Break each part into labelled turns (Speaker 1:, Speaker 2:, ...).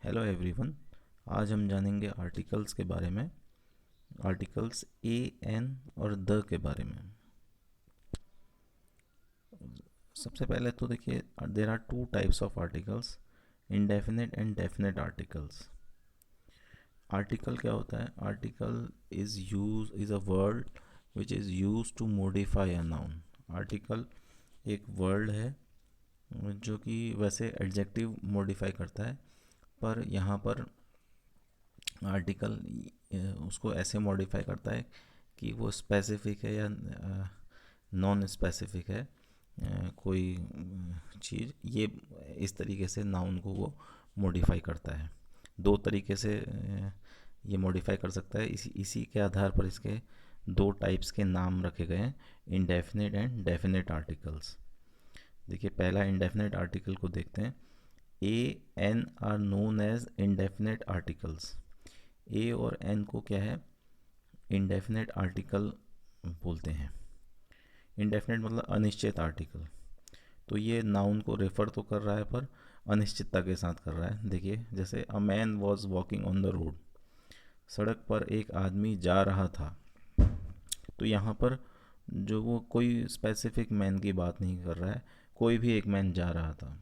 Speaker 1: Hello everyone. आज हम जानेंगे आर्टिकल्स के बारे में। आर्टिकल्स ए एन और द के बारे में। सबसे पहले तो देखिए, there are two types of articles, indefinite and definite articles. Article क्या होता है? Article is a word which is use to modify a noun. Article एक वर्ड है जो कि वैसे एडजेक्टिव मॉडिफाई करता है, पर यहाँ पर आर्टिकल उसको ऐसे मॉडिफाई करता है कि वो स्पेसिफिक है या नॉन स्पेसिफिक है। कोई चीज़ ये इस तरीके से नाउन को वो मॉडिफाई करता है। दो तरीके से ये मॉडिफाई कर सकता है। इसी के आधार पर इसके दो टाइप्स के नाम रखे गए हैं, इंडेफिनिट एंड डेफिनेट आर्टिकल्स। देखिए, पहला इंडेफिनेट आर्टिकल को देखते हैं। A an are known as indefinite articles. A और एन को क्या है? इंडेफिनेट आर्टिकल बोलते हैं। इंडेफिनेट मतलब अनिश्चित आर्टिकल। तो ये नाउन को रेफर तो कर रहा है, पर अनिश्चितता के साथ कर रहा है। देखिए, जैसे a man was walking on the road, सड़क पर एक आदमी जा रहा था। तो यहाँ पर जो वो कोई स्पेसिफिक मैन की बात नहीं कर रहा है, कोई भी एक मैन जा रहा था।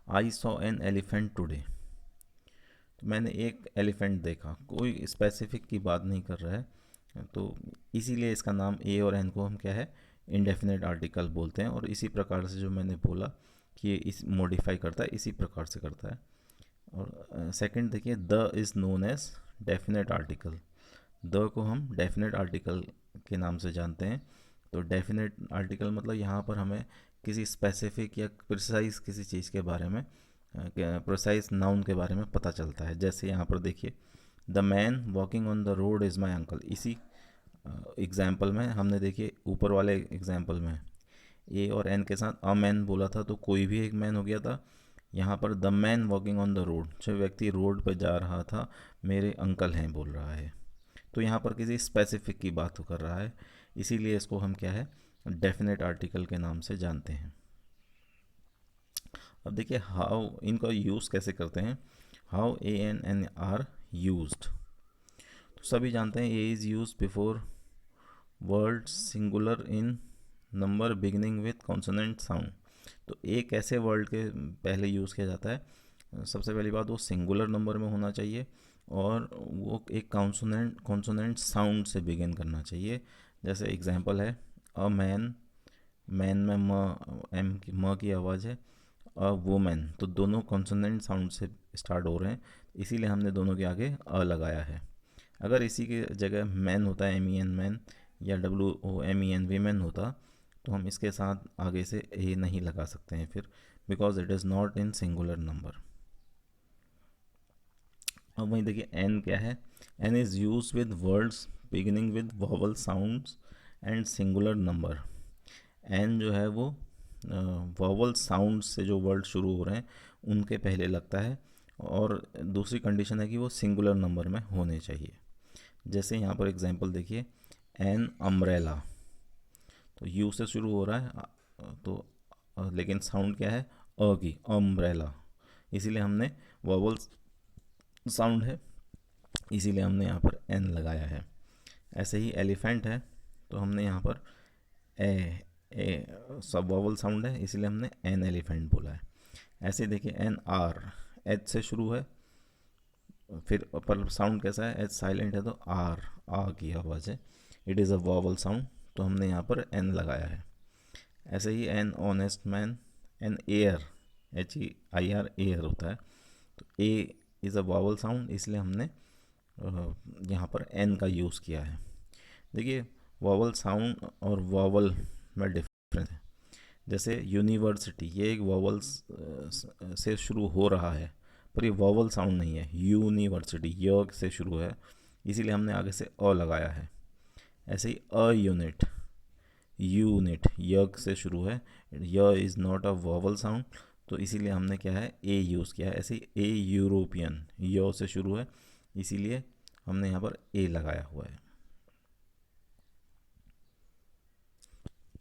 Speaker 1: I saw an elephant today, तो मैंने एक एलिफेंट देखा, कोई स्पेसिफिक की बात नहीं कर रहा है। तो इसीलिए इसका नाम ए और एन को हम क्या है? इंडेफिनेट आर्टिकल बोलते हैं। और इसी प्रकार से जो मैंने बोला कि ये इस मॉडिफाई करता है, इसी प्रकार से करता है। और सेकंड देखिए, the is known as definite article. The को हम डेफिनेट आर्टिकल के नाम से जानते हैं। तो डेफिनेट आर्टिकल मतलब यहाँ पर हमें किसी स्पेसिफिक या प्रिसाइज किसी चीज़ के बारे में, प्रिसाइज नाउन के बारे में पता चलता है। जैसे यहाँ पर देखिए, the man walking on the road is my uncle. इसी एग्जाम्पल में हमने देखिए, ऊपर वाले एग्जाम्पल में ए और एन के साथ अ मैन बोला था, तो कोई भी एक मैन हो गया था। यहाँ पर the man walking on the road, जो व्यक्ति रोड पर जा रहा था, मेरे अंकल हैं बोल रहा है। तो यहाँ पर किसी स्पेसिफिक की बात कर रहा है, इसीलिए इसको हम क्या है? डेफिनेट आर्टिकल के नाम से जानते हैं। अब देखिए, हाउ इनका यूज़ कैसे करते हैं। How a an an are used. तो सभी जानते हैं, a is use before word singular in number beginning with consonant sound. तो ए कैसे वर्ड के पहले यूज़ किया जाता है? सबसे पहली बात, वो सिंगुलर नंबर में होना चाहिए और वो एक कॉन्सोनेंट साउंड से बिगिन करना चाहिए। जैसे एग्जांपल है, अ मैन, मैन में म की आवाज़ है। अ वुमेन, तो दोनों कॉन्सोनेंट साउंड से स्टार्ट हो रहे हैं, इसीलिए हमने दोनों के आगे अ लगाया है। अगर इसी की जगह मैन होता है, एम ई एन मैन, या W O M E N women होता, तो हम इसके साथ आगे से ए नहीं लगा सकते हैं फिर, because it is not in singular number. अब वहीं देखिए, एन क्या है? An is use with words beginning with vowel sounds and singular number. An जो है वो वॉवल साउंड से जो वर्ड शुरू हो रहे हैं उनके पहले लगता है, और दूसरी कंडीशन है कि वो सिंगुलर नंबर में होने चाहिए। जैसे यहाँ पर एग्जांपल देखिए, एन अम्ब्रेला, तो यू से शुरू हो रहा है, तो लेकिन साउंड क्या है? अ की, अम्ब्रेला। इसीलिए हमने वॉवल साउंड है, इसीलिए हमने यहाँ पर एन लगाया है। ऐसे ही एलिफेंट है, तो हमने यहाँ पर ए सब वॉवल साउंड है, इसीलिए हमने एन एलिफेंट बोला है। ऐसे देखिए, एन आर, एच से शुरू है, फिर पर साउंड कैसा है? एच साइलेंट है, तो आर, आ की आवाज़ है, it is a vowel sound, तो हमने यहाँ पर एन लगाया है। ऐसे ही an honest man, an air, H E I R, air होता है, तो a is a vowel sound, इसलिए हमने यहाँ पर एन का यूज़ किया है। देखिए, वॉवल साउंड और वॉवल में डिफरेंस है। जैसे यूनिवर्सिटी, ये एक वॉवल से शुरू हो रहा है, पर ये वॉवल साउंड नहीं है। यूनिवर्सिटी य से शुरू है, इसीलिए हमने आगे से अ लगाया है। ऐसे ही अ यूनिट, यूनिट य से शुरू है, य is not a vowel sound, तो इसीलिए हमने क्या है? ए यूज़ किया है। ऐसे ही ए यूरोपियन, य से शुरू है, इसीलिए हमने यहाँ पर ए लगाया हुआ है।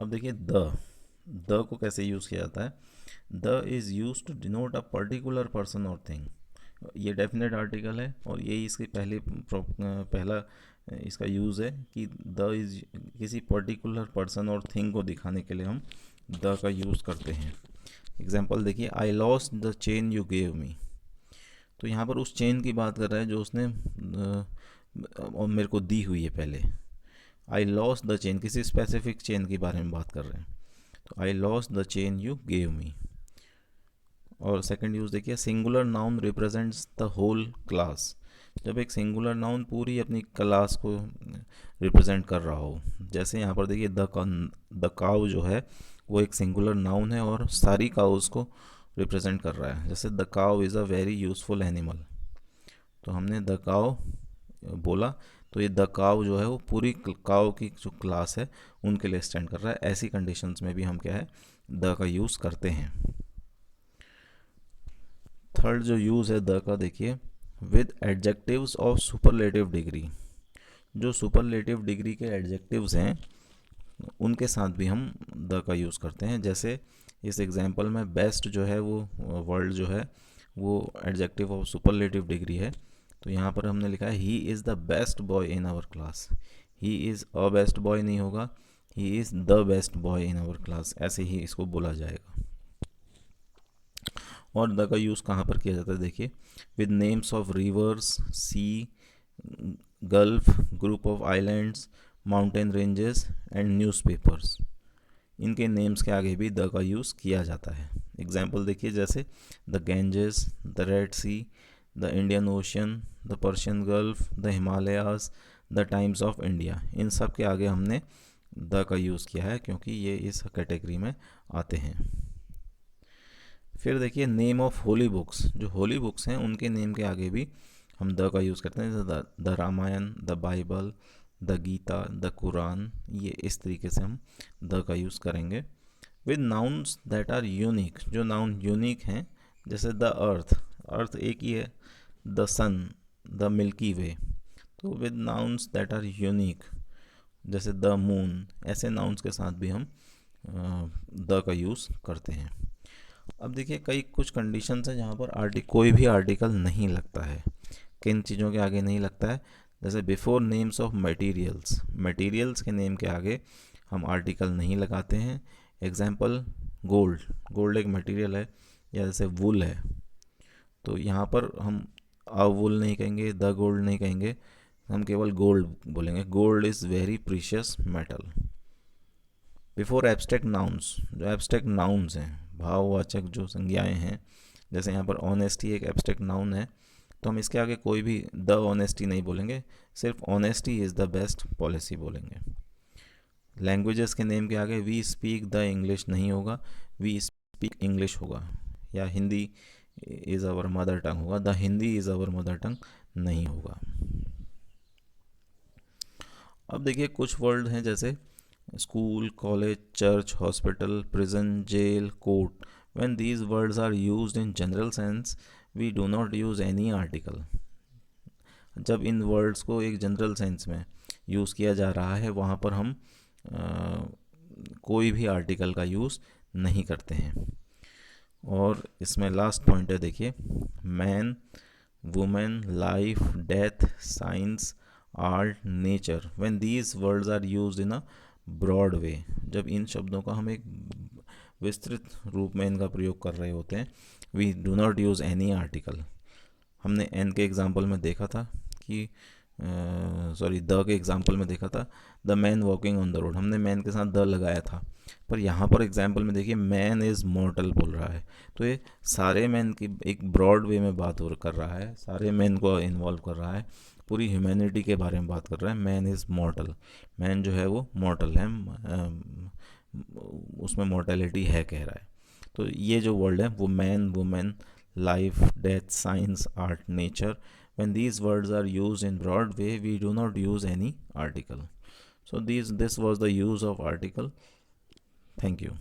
Speaker 1: अब देखिए, द को कैसे यूज़ किया जाता है। The is use to denote a particular person और थिंग। ये डेफिनेट आर्टिकल है और यही इसकी पहला इसका यूज़ है कि द इज किसी पर्टिकुलर पर्सन और थिंग को दिखाने के लिए हम द का यूज़ करते हैं। एग्जाम्पल देखिए, आई lost the chain you gave मी। तो यहाँ पर उस चेन की बात कर रहा है जो उसने और मेरे को दी हुई है पहले। आई लॉस्ट द चेन, किसी स्पेसिफिक चेन के बारे में बात कर रहे हैं, तो I lost the chain you gave me. और सेकंड यूज़ देखिए, singular noun represents the whole class. जब एक सिंगुलर नाउन पूरी अपनी क्लास को रिप्रेजेंट कर रहा हो, जैसे यहाँ पर देखिए द काउ जो है वो एक सिंगुलर नाउन है और सारी काउस को रिप्रेजेंट कर रहा है। जैसे the cow is a very useful animal, तो हमने द काउ बोला, तो ये द काउ जो है वो पूरी काउ की जो क्लास है उनके लिए स्टैंड कर रहा है। ऐसी कंडीशंस में भी हम क्या है, द का यूज़ करते हैं। थर्ड जो यूज़ है द का देखिए, with adjectives of superlative degree. जो सुपरलेटिव डिग्री के एडजेक्टिव्स हैं उनके साथ भी हम द का यूज़ करते हैं। जैसे इस एग्जांपल में बेस्ट जो है वो वर्ड जो है वो एडजेक्टिव ऑफ सुपरलेटिव डिग्री है, तो यहाँ पर हमने लिखा है he is the best boy in our class. He is a best boy नहीं होगा, he is the best boy in our class, ऐसे ही इसको बोला जाएगा। और द का यूज़ कहाँ पर किया जाता है देखिए, with names of rivers, sea, gulf, group of islands, mountain ranges and newspapers. इनके नेम्स के आगे भी द का यूज़ किया जाता है। एग्जाम्पल देखिए, जैसे the Ganges, the Red Sea, the Indian Ocean, the Persian Gulf, the Himalayas, the Times of India. इन सब के आगे हमने द का यूज़ किया है क्योंकि ये इस कैटेगरी में आते हैं। फिर देखिए, नेम ऑफ होली बुक्स। जो होली बुक्स हैं उनके नेम के आगे भी हम द का यूज़ करते हैं। The Ramayan, the Bible, the Gita, the Quran, ये इस तरीके से हम द का यूज़ करेंगे। With nouns that are unique, जो नाउन यूनिक हैं, जैसे द अर्थ, अर्थ एक ही है, the sun, the milky way. तो with nouns that are unique, जैसे द मून, ऐसे नाउन्स के साथ भी हम द का यूज़ करते हैं। अब देखिए, कई कुछ कंडीशंस हैं जहाँ पर कोई भी आर्टिकल नहीं लगता है। किन चीज़ों के आगे नहीं लगता है, जैसे before names of materials, materials के नेम के आगे हम आर्टिकल नहीं लगाते हैं। एग्जाम्पल, गोल्ड, गोल्ड एक मटेरियल है, या जैसे वुल है, तो यहाँ पर हम अ वुल नहीं कहेंगे, द गोल्ड नहीं कहेंगे, हम केवल गोल्ड बोलेंगे। Gold is very precious metal. Before abstract nouns, जो एब्स्ट्रैक्ट नाउन्स हैं, भाववाचक जो संज्ञाएं हैं, जैसे यहाँ पर ऑनेस्टी एक एब्स्ट्रैक्ट नाउन है, तो हम इसके आगे कोई भी द ऑनेस्टी नहीं बोलेंगे, सिर्फ honesty is the best policy बोलेंगे। लैंग्वेजेस के नेम के आगे वी स्पीक द इंग्लिश नहीं होगा, वी स्पीक इंग्लिश होगा, या Hindi is our mother tongue होगा, the Hindi is our mother tongue नहीं होगा। अब देखिए, कुछ वर्ड हैं जैसे school, college, church, hospital, prison, jail, court. When these words are used in general sense, we do not use any article. जब इन words को एक जनरल सेंस में यूज़ किया जा रहा है, वहाँ पर हम कोई भी आर्टिकल का यूज़ नहीं करते हैं। और इसमें लास्ट पॉइंट है देखिए, man, women, life, death, science, art, nature. When these words are used in a broad way, जब इन शब्दों का हम एक विस्तृत रूप में इनका प्रयोग कर रहे होते हैं, we do not use any article. हमने एन के एग्जाम्पल में देखा था कि द के एग्जाम्पल में देखा था, the man walking on the road, हमने मैन के साथ द लगाया था, पर यहाँ पर एग्जाम्पल में देखिए मैन इज़ मॉर्टल बोल रहा है, तो ये सारे मैन की एक ब्रॉड वे में बात कर रहा है, सारे मैन को इन्वॉल्व कर रहा है, पूरी ह्यूमैनिटी के बारे में बात कर रहा है। मैन इज़ मॉर्टल, मैन जो है वो मॉर्टल है, उसमें मॉर्टेलिटी है कह रहा है। तो ये जो वर्ड है वो man, women, life, death, science, art, nature, when these words are used in broad way, we do not use any article. So this was the use of article. Thank you.